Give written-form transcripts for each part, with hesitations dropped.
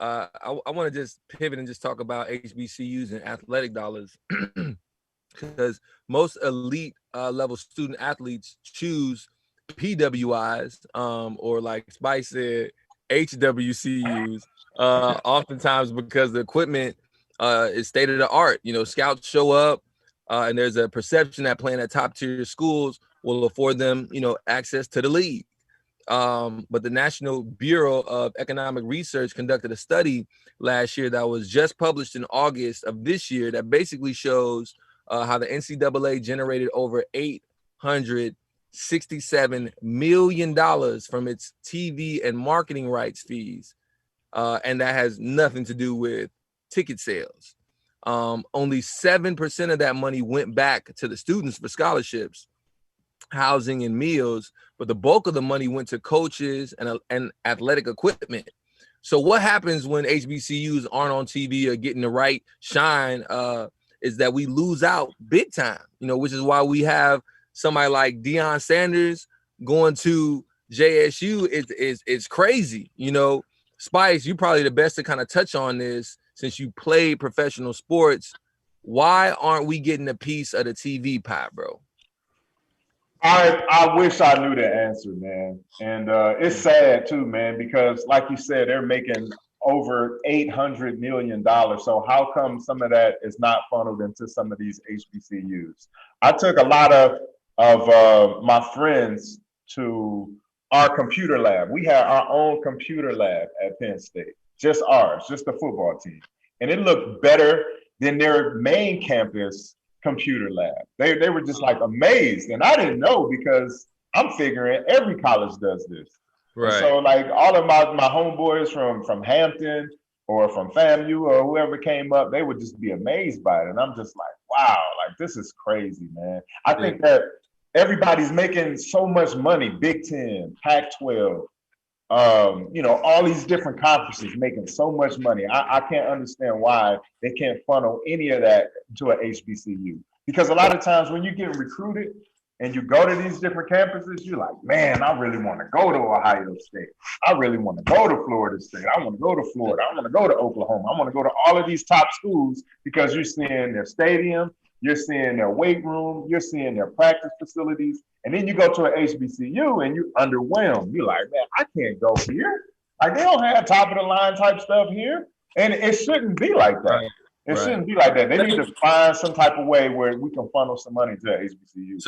I want to just pivot and just talk about HBCUs and athletic dollars because most elite level student athletes choose PWIs or like Spice said, HWCUs, oftentimes because the equipment is state of the art. You know, scouts show up and there's a perception that playing at top tier schools will afford them, you know, access to the league. But the National Bureau of Economic Research conducted a study last year that was just published in August of this year that basically shows how the NCAA generated over $867 million from its TV and marketing rights fees. And that has nothing to do with ticket sales. Only 7% of that money went back to the students for scholarships, housing, and meals, but the bulk of the money went to coaches and athletic equipment. So what happens when HBCUs aren't on TV or getting the right shine is that we lose out big time, you know, which is why we have somebody like Deion Sanders going to JSU. It's crazy, you know. Spice, you're probably the best to kind of touch on this since you played professional sports. Why aren't we getting a piece of the TV pie, bro? I wish I knew the answer, man. And it's sad too, man, because like you said, they're making over $800 million. So how come some of that is not funneled into some of these HBCUs? I took a lot of my friends to our computer lab. We had our own computer lab at Penn State, just ours, just the football team. And it looked better than their main campus computer lab. They were just like amazed. And I didn't know because I'm figuring every college does this. Right. And so like all of my homeboys from Hampton or from FAMU or whoever came up, they would just be amazed by it. And I'm just like, wow, like this is crazy, man. I think that everybody's making so much money, Big Ten, Pac-12, you know, all these different conferences making so much money. I can't understand why they can't funnel any of that to an HBCU. Because a lot of times when you get recruited and you go to these different campuses, you're like, man, I really want to go to Ohio State. I really want to go to Florida State. I want to go to Florida. I want to go to Oklahoma. I want to go to all of these top schools because you're seeing their stadium, you're seeing their weight room, you're seeing their practice facilities. And then you go to an HBCU and you're underwhelmed. You're like, man, I can't go here. Like they don't have top of the line type stuff here. And it shouldn't be like that. It shouldn't be like that. They need to find some type of way where we can funnel some money to HBCU.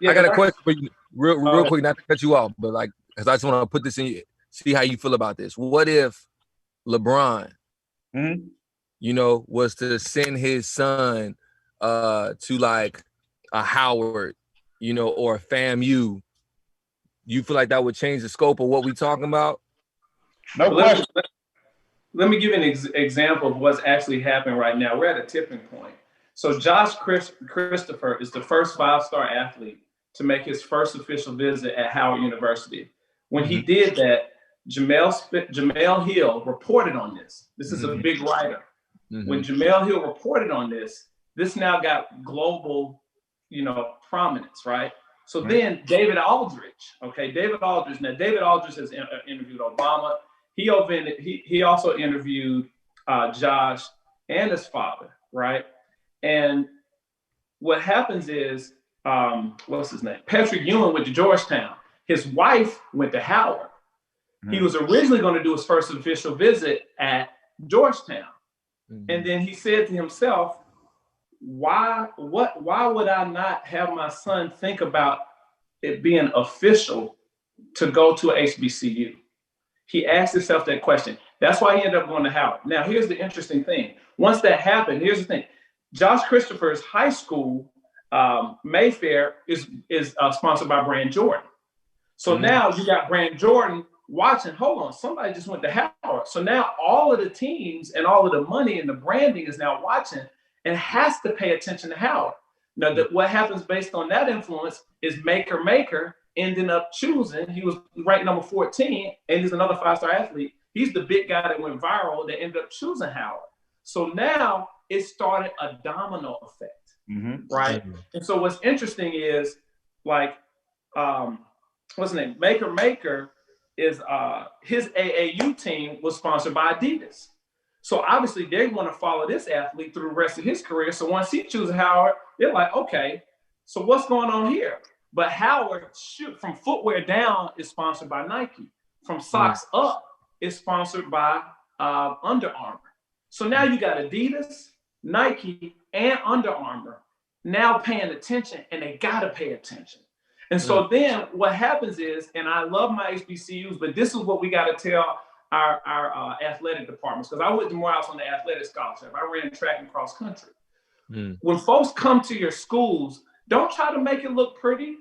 I got a question for you real quick, not to cut you off, but like, because I just want to put this in, see how you feel about this. What if LeBron, you know, was to send his son to like a Howard, you know, or a FAMU? You feel like that would change the scope of what we're talking about? No question. Let me give you an example of what's actually happening right now. We're at a tipping point. So Josh Christopher is the first 5-star athlete to make his first official visit at Howard University. When he did that, Jamel Hill reported on this. This is a big writer. When Jamel Hill reported on this, this now got global, you know, prominence, right? So then David Aldridge, David Aldridge has interviewed Obama. He also interviewed Josh and his father, right? And what happens is, what's his name? Patrick Ewing went to Georgetown. His wife went to Howard. He was originally going to do his first official visit at Georgetown. And then he said to himself, why would I not have my son think about it being official to go to a HBCU? He asked himself that question. That's why he ended up going to Howard. Now, here's the interesting thing. Once that happened, here's the thing. Josh Christopher's high school, Mayfair, is sponsored by Brand Jordan. So now you got Brand Jordan watching, hold on, somebody just went to Howard. So now all of the teams and all of the money and the branding is now watching and has to pay attention to Howard. Now, what happens based on that influence is Maker ended up choosing, he was ranked number 14, and he's another 5-star athlete. He's the big guy that went viral that ended up choosing Howard. So now it started a domino effect, right? And so what's interesting is like, what's his name? Maker is his AAU team was sponsored by Adidas. So obviously they want to follow this athlete through the rest of his career. So once he chooses Howard, they're like, okay, so what's going on here? But Howard, from footwear down, is sponsored by Nike. From socks up, is sponsored by Under Armour. So now you got Adidas, Nike, and Under Armour now paying attention, and they got to pay attention. And so then what happens is, and I love my HBCUs, but this is what we got to tell our athletic departments, because I went to Morehouse on the athletic scholarship. I ran track and cross country. When folks come to your schools, don't try to make it look pretty.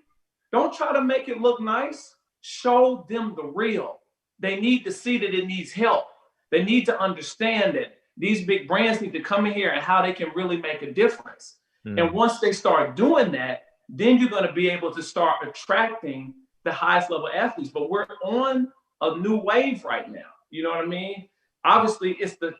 Don't try to make it look nice. Show them the real. They need to see that it needs help. They need to understand that these big brands need to come in here and how they can really make a difference. And once they start doing that, then you're going to be able to start attracting the highest level athletes. But we're on a new wave right now. You know what I mean? Obviously, it's the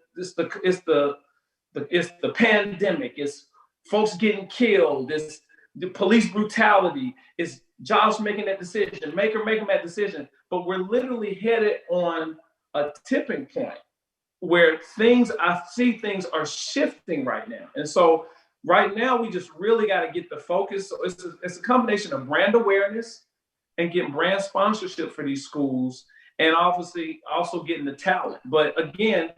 pandemic. It's folks getting killed. It's the police brutality. It's Josh making that decision. Making that decision. But we're literally headed on a tipping point where I see things are shifting right now. And so right now, we just really got to get the focus. So it's a combination of brand awareness and getting brand sponsorship for these schools, and obviously also getting the talent. But again,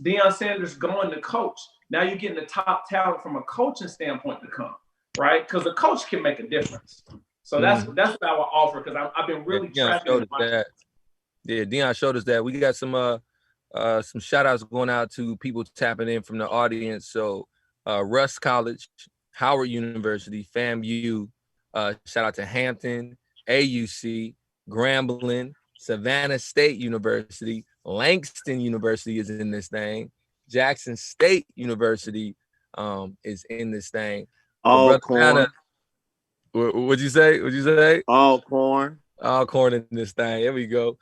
Deion Sanders going to coach. Now you're getting the top talent from a coaching standpoint to come, right? Because the coach can make a difference. So that's what I would offer, because I've been really tracking that. Yeah, Deion showed us that. We got some shout outs going out to people tapping in from the audience. So Russ College, Howard University, FAMU, shout out to Hampton, AUC, Grambling, Savannah State University, Langston University is in this thing, Jackson State University is in this thing. Alcorn. What'd you say? Alcorn. Alcorn in this thing. There we go.